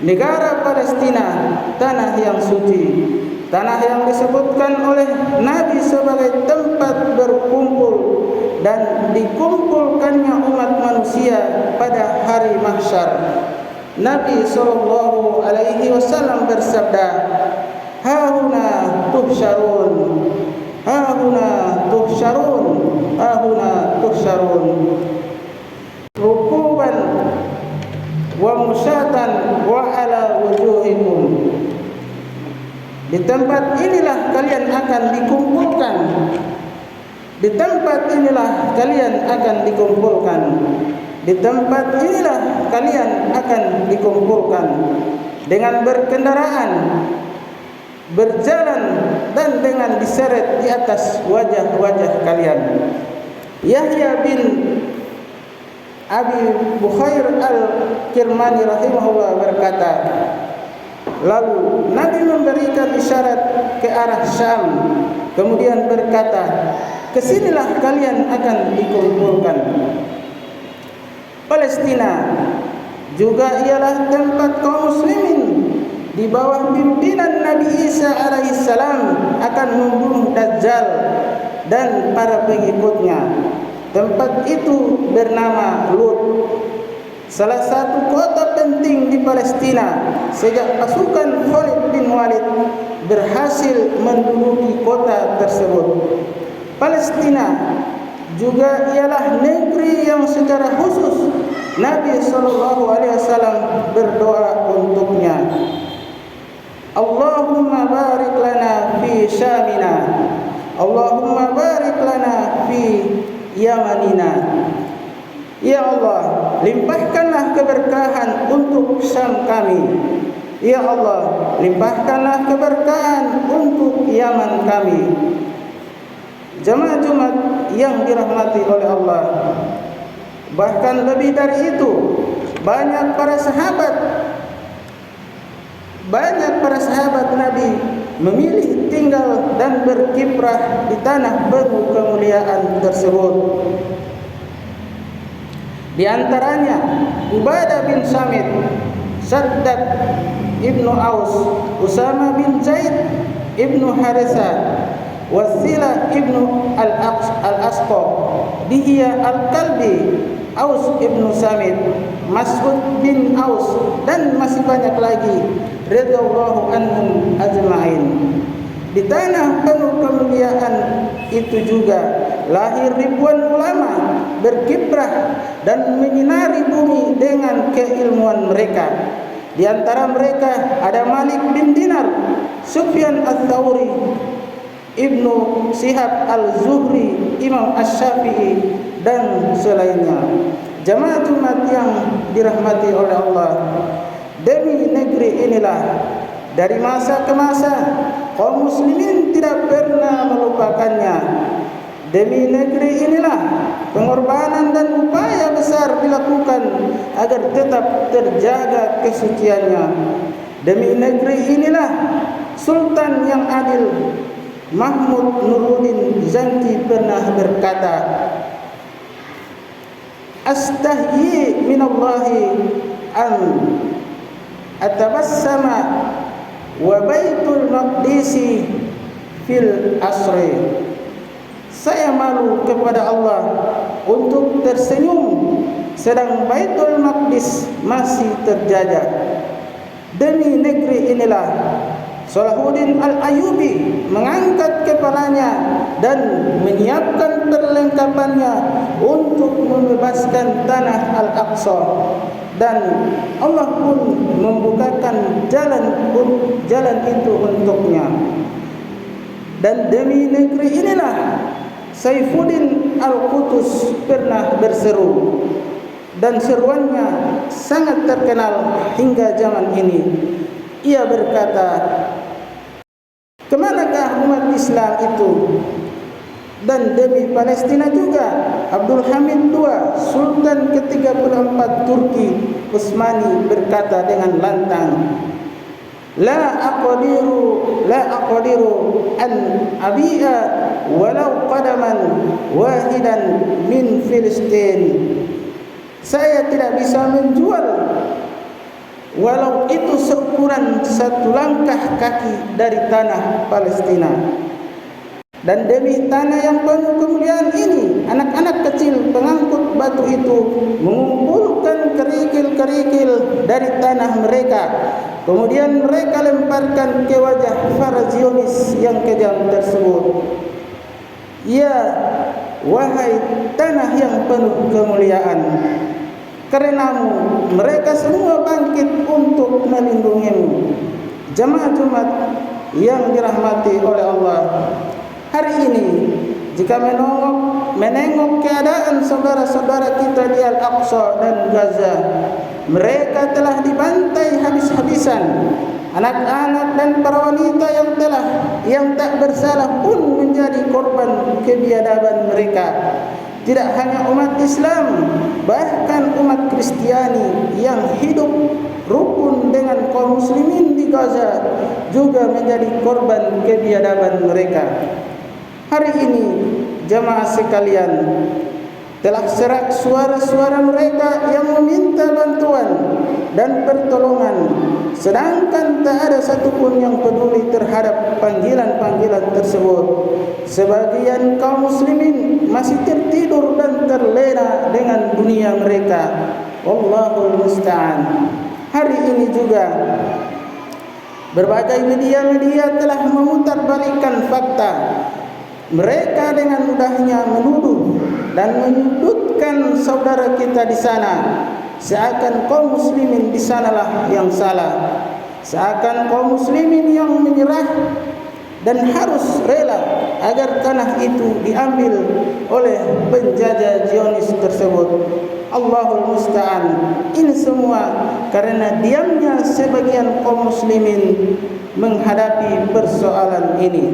Negara Palestina, tanah yang suci, tanah yang disebutkan oleh Nabi sebagai tempat berkumpul dan dikumpulkannya umat manusia pada hari mahsyar. Nabi SAW bersabda, "Hahuna tuhsyarun, hahuna tuhsyarun, hahuna tuhsyarun, rukuban wa musyatan wa ala wujuhikum." Di tempat inilah kalian akan dikumpulkan. Di tempat inilah kalian akan dikumpulkan. Di tempat inilah kalian akan dikumpulkan dengan berkendaraan, berjalan dan dengan diseret di atas wajah-wajah kalian. Yahya bin Abi Bukhair al-Kirmani rahimahullah berkata, lalu Nabi memberikan isyarat ke arah Syam, kemudian berkata, "Kesinilah kalian akan dikumpulkan." Palestina juga ialah tempat kaum muslimin di bawah pimpinan Nabi Isa alaihissalam akan membunuh Dajjal dan para pengikutnya. Tempat itu bernama Lut, salah satu kota penting di Palestina sejak pasukan Khalid bin Walid berhasil menduduki kota tersebut. Palestina juga ialah negeri yang secara khusus Nabi SAW berdoa untuknya. Allahumma barik lana fi Syamina, Allahumma barik lana fi Yamanina. Ya Allah, limpahkanlah keberkahan untuk Syam kami. Ya Allah, limpahkanlah keberkahan untuk Yaman kami. Jemaah Jumat yang dirahmati oleh Allah, bahkan lebih dari itu, banyak para sahabat Nabi memilih tinggal dan berkiprah di tanah penuh kemuliaan tersebut. Di antaranya Ubadah bin Samit, Shaddad ibnu Aus, Usama bin Zaid ibnu Harisa, Wasilah ibnu al-Asqa, Dihya al-Kalbi, Aus ibnu Samit, Mas'ud bin Aus, dan masih banyak lagi radhiyallahu anhum ajma'in. Di tanah penuh kemuliaan itu juga lahir ribuan ulama berkiprah dan menyinari bumi dengan keilmuan mereka. Di antara mereka ada Malik bin Dinar, Sufyan al-Thawri, Ibnu Shihab al-Zuhri, Imam Asy-Syafi'i, dan selainnya. Jemaah Jumat yang dirahmati oleh Allah, demi negeri inilah dari masa ke masa kaum muslimin tidak pernah melupakannya. Demi negeri inilah pengorbanan dan upaya besar dilakukan agar tetap terjaga kesuciannya. Demi negeri inilah Sultan yang adil Mahmud Nuruddin Zanki pernah berkata, "Astahyi minallahi an atabassama wa baitul maqdisi fil asri." Saya malu kepada Allah untuk tersenyum sedang Baitul Maqdis masih terjajah. Demi negeri inilah Salahuddin Al-Ayyubi mengangkat kepalanya dan menyiapkan perlengkapannya untuk membebaskan tanah Al-Aqsa, dan Allah pun membukakan jalan itu untuknya. Dan demi negeri inilah Saifuddin Al-Qutus pernah berseru, dan seruannya sangat terkenal hingga zaman ini. Ia berkata, "Kemanakah umat Islam itu?" Dan demi Palestina juga, Abdul Hamid II, Sultan ke-34 Turki Utsmani berkata dengan lantang, La aqdiru an abi'a walau qadaman wahidan min Filistin." Saya tidak bisa menjual walau itu seukuran satu langkah kaki dari tanah Palestina. Dan demi tanah yang penuh kemuliaan ini, anak-anak kecil pengangkut batu itu mengumpulkan kerikil-kerikil dari tanah mereka. Kemudian mereka lemparkan ke wajah para Zionis yang kejam tersebut. Ya, wahai tanah yang penuh kemuliaan, karenamu mereka semua bangkit untuk melindungimu. Jemaah Jumat yang dirahmati oleh Allah, hari ini jika menengok keadaan saudara-saudara kita di Al-Aqsa dan Gaza, mereka telah dibantai habis-habisan. Anak-anak dan para wanita yang tak bersalah pun menjadi korban kebiadaban mereka. Tidak hanya umat Islam, bahkan umat Kristiani yang hidup rukun dengan kaum muslimin di Gaza juga menjadi korban kebiadaban mereka. Hari ini jemaah sekalian telah serak suara-suara mereka yang meminta bantuan dan pertolongan, sedangkan tak ada satupun yang peduli terhadap panggilan-panggilan tersebut. Sebagian kaum muslimin masih tertidur dan terlena dengan dunia mereka. Wallahul musta'an. Hari ini juga berbagai media-media telah memutarbalikkan fakta. Mereka dengan mudahnya menuduh dan menyudutkan saudara kita di sana, seakan kaum muslimin di sanalah yang salah, seakan kaum muslimin yang menyerah dan harus rela agar tanah itu diambil oleh penjajah Zionis tersebut. Allahul musta'an. Ini semua karena diamnya sebagian kaum muslimin menghadapi persoalan ini.